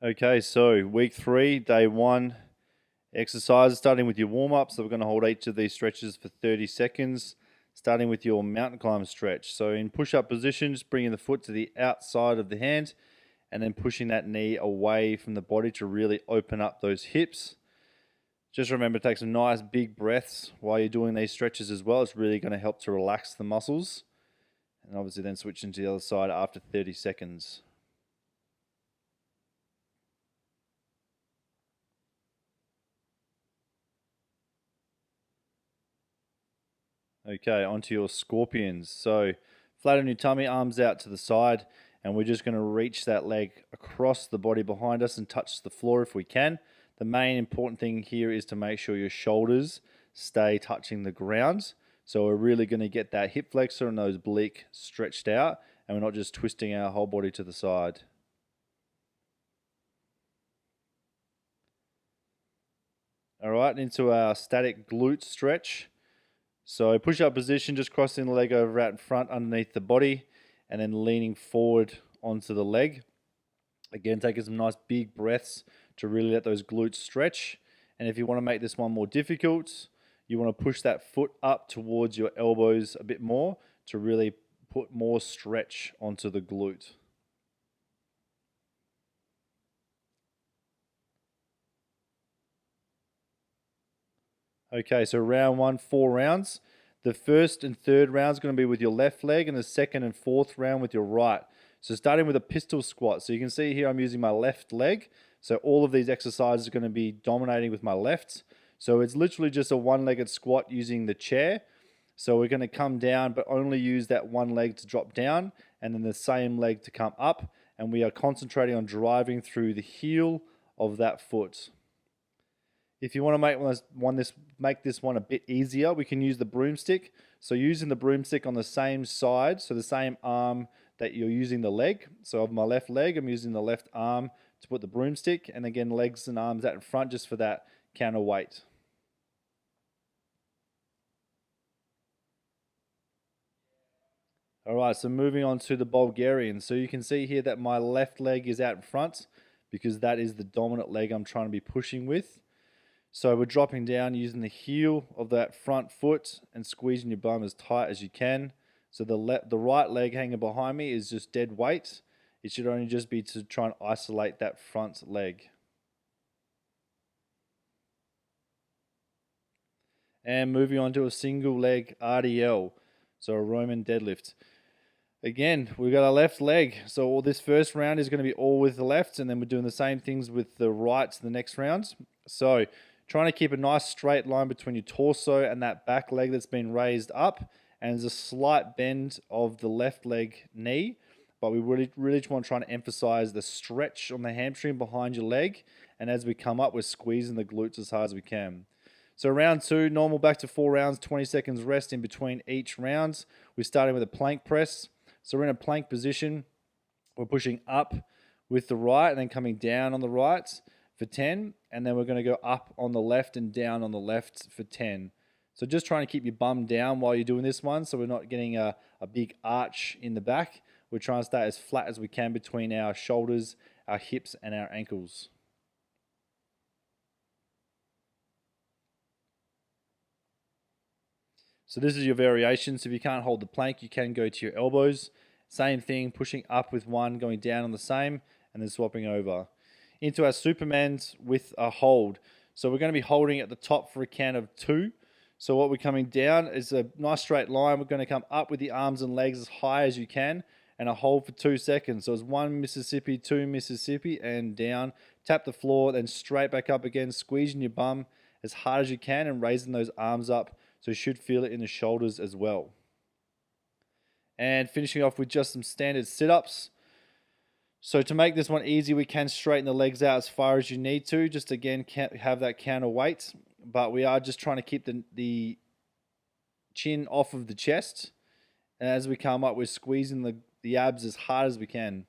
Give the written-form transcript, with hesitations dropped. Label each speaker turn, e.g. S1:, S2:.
S1: Okay, so week 3, day 1 exercises, starting with your warm up. So we're going to hold each of these stretches for 30 seconds, starting with your mountain climber stretch. So in push up position, just bringing the foot to the outside of the hand and then pushing that knee away from the body to really open up those hips. Just remember to take some nice big breaths while you're doing these stretches as well. It's really going to help to relax the muscles. And obviously then switching to the other side after 30 seconds. Okay, onto your scorpions. So flat on your tummy, arms out to the side, and we're just going to reach that leg across the body behind us and touch the floor if we can. The main important thing here is to make sure your shoulders stay touching the ground. So we're really going to get that hip flexor and those oblique stretched out, and we're not just twisting our whole body to the side. All right, into our static glute stretch. So push up position, just crossing the leg over out in front underneath the body and then leaning forward onto the leg. Again, taking some nice big breaths to really let those glutes stretch. And if you want to make this one more difficult, you want to push that foot up towards your elbows a bit more to really put more stretch onto the glute. Okay, so round 1, 4 rounds. The first and third round is going to be with your left leg, and the second and fourth round with your right. So starting with a pistol squat. So you can see here I'm using my left leg. So all of these exercises are going to be dominating with my left. So it's literally just a one-legged squat using the chair. So we're going to come down, but only use that one leg to drop down, and then the same leg to come up. And we are concentrating on driving through the heel of that foot. If you want to make this one a bit easier, we can use the broomstick. So using the broomstick on the same side, so the same arm that you're using the leg. So of my left leg, I'm using the left arm to put the broomstick, and again, legs and arms out in front just for that counter weight. All right, so moving on to the Bulgarian. So you can see here that my left leg is out in front because that is the dominant leg I'm trying to be pushing with. So we're dropping down using the heel of that front foot and squeezing your bum as tight as you can. So the right leg hanging behind me is just dead weight. It should only just be to try and isolate that front leg. And moving on to a single leg RDL, so a Roman deadlift. Again, we've got our left leg. So all this first round is going to be all with the left, and then we're doing the same things with the right the next round. So trying to keep a nice straight line between your torso and that back leg that's been raised up. And there's a slight bend of the left leg knee, but we really want to try and emphasize the stretch on the hamstring behind your leg. And as we come up, we're squeezing the glutes as hard as we can. So round 2, normal back to 4 rounds, 20 seconds rest in between each round. We're starting with a plank press. So we're in a plank position. We're pushing up with the right and then coming down on the right for 10. And then we're going to go up on the left and down on the left for 10. So just trying to keep your bum down while you're doing this one so we're not getting a big arch in the back. We're trying to stay as flat as we can between our shoulders, our hips, and our ankles. So this is your variation. So if you can't hold the plank, you can go to your elbows. Same thing, pushing up with one, going down on the same, and then swapping over. Into our Supermans with a hold. So we're going to be holding at the top for a count of 2. So what we're coming down is a nice straight line. We're going to come up with the arms and legs as high as you can, and a hold for 2 seconds. So it's 1 Mississippi, 2 Mississippi, and down. Tap the floor, then straight back up again, squeezing your bum as hard as you can and raising those arms up. So you should feel it in the shoulders as well. And finishing off with just some standard sit-ups. So to make this one easy, we can straighten the legs out as far as you need to. Just again, have that counter weight. But we are just trying to keep the chin off of the chest. And as we come up, we're squeezing the abs as hard as we can.